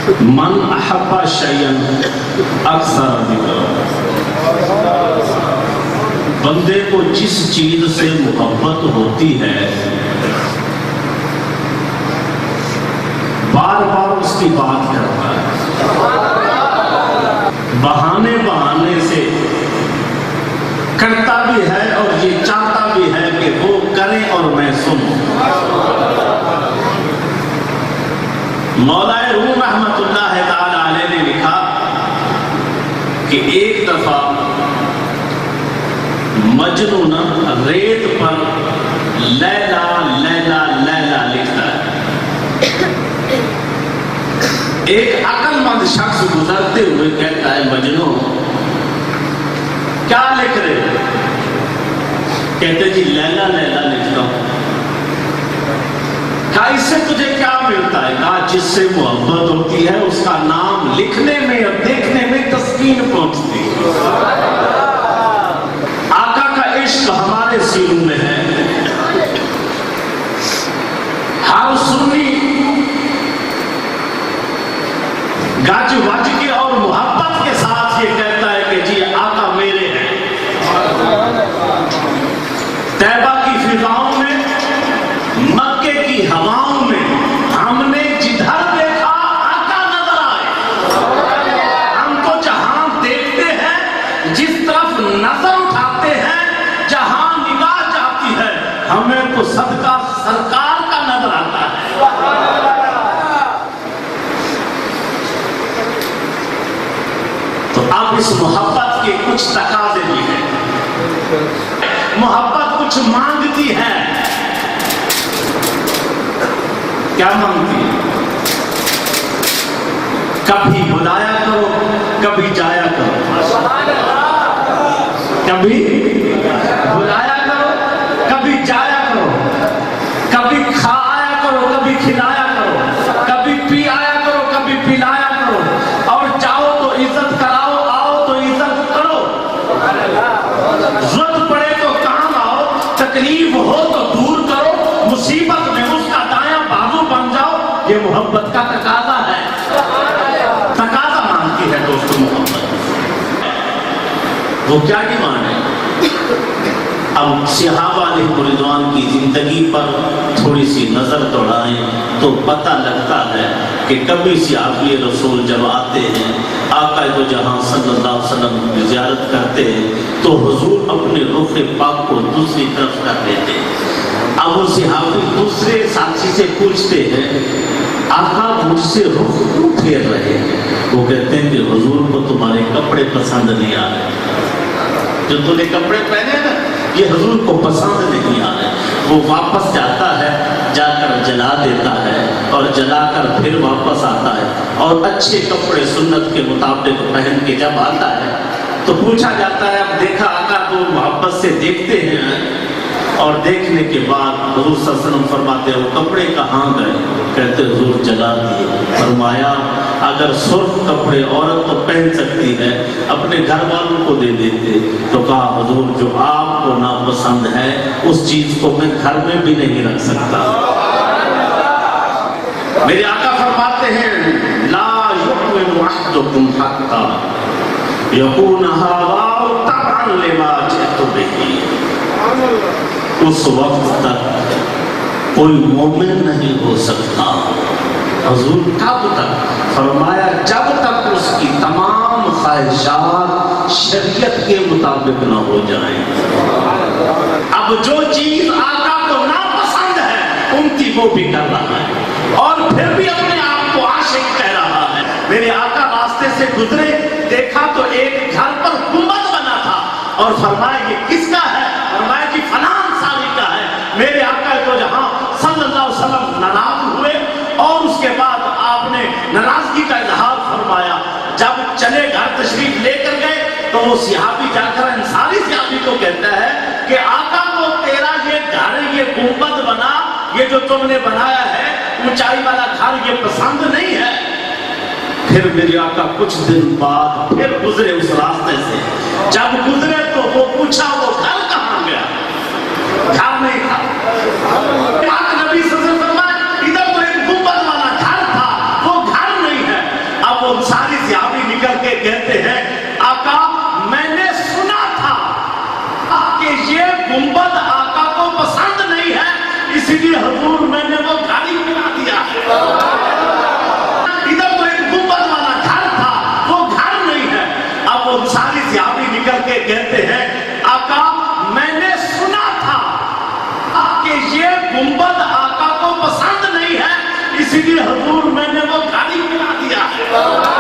من احب شیئن اکثر ذکر، بندے کو جس چیز سے محبت ہوتی ہے بار بار اس کی بات کرتا ہے، بہانے سے کرتا بھی ہے اور یہ چاہتا بھی ہے کہ وہ کرے اور میں سنوں۔ مولا روم رحمت اللہ تعالی علیہ نے لکھا کہ ایک دفعہ مجنون ریت پر لیلا لیلا لیلا لکھتا ہے۔ ایک عقل مند شخص گزرتے ہوئے کہتا ہے مجنون کیا لکھ رہے ہو؟ کہتے جی لیلا لیلا لکھتا ہوں۔ کہا اس سے تجھے کیا ملتا ہے؟ کہا جس سے محبت ہوتی ہے اس کا نام لکھنے میں اور دیکھنے میں تسکین پہنچتی ہے۔ آقا کا عشق ہمارے سینوں میں ہے۔ ہر سنی گج وج کے اور محبت کے ساتھ یہ کہتا ہے کہ جی آقا میرے ہیں۔ طیبہ کی فضاؤں میں، مکے کی ہواؤں میں ہم نے جدھر دیکھا آقا نظر آئے۔ ہم تو جہاں دیکھتے ہیں، جس طرف نظر اٹھاتے ہیں، جہاں نگاہ جاتی ہے، ہمیں تو صدقہ سرکار کا نظر آتا ہے۔ تو اب اس محبت کے کچھ تقاضے بھی ہیں۔ محبت کچھ مانگتی ہے۔ کیا مانگتی ہے؟ کبھی بلایا کرو، کبھی جایا کرو۔ کبھی بلایا کرو، کبھی جایا کرو، کبھی کھایا کرو، کبھی کھلایا کرو، کبھی پی آیا کرو، کبھی پلایا کرو، اور جاؤ تو عزت کراؤ، آؤ تو عزت کرو، ضرورت پڑے تو کام آؤ، تکلیف ہو تو دور کرو، مصیبت میں اس کا دایاں بازو بن جاؤ۔ یہ محبت کا تقاضا ہے، تقاضا مانگتی ہے دوستو محبت۔ وہ کیا ڈیمانڈ ہے؟ اب صحابہ علیہ رضوان کی زندگی پر تھوڑی سی نظر دوڑائیں تو پتہ لگتا ہے کہ کبھی صحابی رسول جب آتے ہیں آقا دو جہاں صلی اللہ علیہ وسلم کی زیارت کرتے ہیں تو حضور اپنے رخ پاک کو دوسری طرف کر دیتے ہیں۔ اب وہ صحابی دوسرے ساتھی سے پوچھتے ہیں آقا مجھ سے رخ کیوں پھیر رہے ہیں؟ وہ کہتے ہیں کہ حضور کو تمہارے کپڑے پسند نہیں آ رہے، جو تم نے کپڑے پہنے نا یہ حضور کو پسند نہیں آ رہے۔ وہ واپس جاتا ہے، جا کر جلا دیتا ہے اور جلا کر پھر واپس آتا ہے اور اچھے کپڑے سنت کے مطابق پہن کے جب آتا ہے تو پوچھا جاتا ہے اب دیکھا آقا تو محبت سے دیکھتے ہیں، اور دیکھنے کے بعد حضور صلی اللہ علیہ وسلم فرماتے ہیں وہ کپڑے کہاں گئے؟ کہتے حضور جلا دیے۔ فرمایا اگر سرخ کپڑے عورت تو پہن سکتی ہے اپنے گھر والوں کو دے دیتے، تو کہا حضور جو آپ کو ناپسند ہے اس چیز کو میں گھر میں بھی نہیں رکھ سکتا۔ میرے آقا فرماتے ہیں لا یؤمن احدکم حتی یکون ہواہ تبعا لما جئت بہ۔ اس وقت تک کوئی مومن نہیں ہو سکتا۔ حضور کب تک؟ فرمایا جب تک اس کی تمام خواہشات شریعت کے مطابق نہ ہو جائیں۔ اب جو چیز آقا کو ناپسند ہے ان کی وہ بھی کر رہا ہے اور پھر بھی اپنے آپ کو عاشق کہہ رہا ہے۔ میرے آقا راستے سے گزرے، دیکھا تو ایک گھر پر گنبد بنا تھا اور فرمایا یہ کس کا ہے؟ فرمایا کہ فلاں انصاری کا ہے۔ میرے آقا تو جہاں صلی اللہ علیہ وسلم ناراض ہوئے اور اس کے بعد آپ نے ناراضگی کا اظہار فرمایا۔ جب چلے گھر تشریف لے کر گئے تو وہ صحابی جا کر انصاری صحابی کو کہتا ہے کہ آقا کو تیرا یہ گھر، یہ گنبد بنا، یہ جو تم نے بنایا ہے اونچائی والا گھر، یہ پسند نہیں ہے۔ پھر میرے آقا کچھ دن بعد پھر گزرے اس راستے سے، جب گزرے تو وہ پوچھا وہ گھر کہاں گیا؟ گھر نہیں تھا۔ پاک نبی صلی اللہ علیہ وسلم ادھر تو ایک گنبد والا گھر تھا، وہ گھر نہیں ہے۔ اسی لیے حضور میں نے وہ گاڑی بنا دیا ہے۔ ادھر تو ایک گنبد والا گھر تھا، وہ گھر نہیں ہے۔ اب وہ ساری صحابی نکل کے کہتے ہیں آقا میں نے سنا تھا کہ یہ گنبد آقا کو پسند نہیں ہے، اسی لیے حضور میں نے وہ گاڑی بنا دیا ہے۔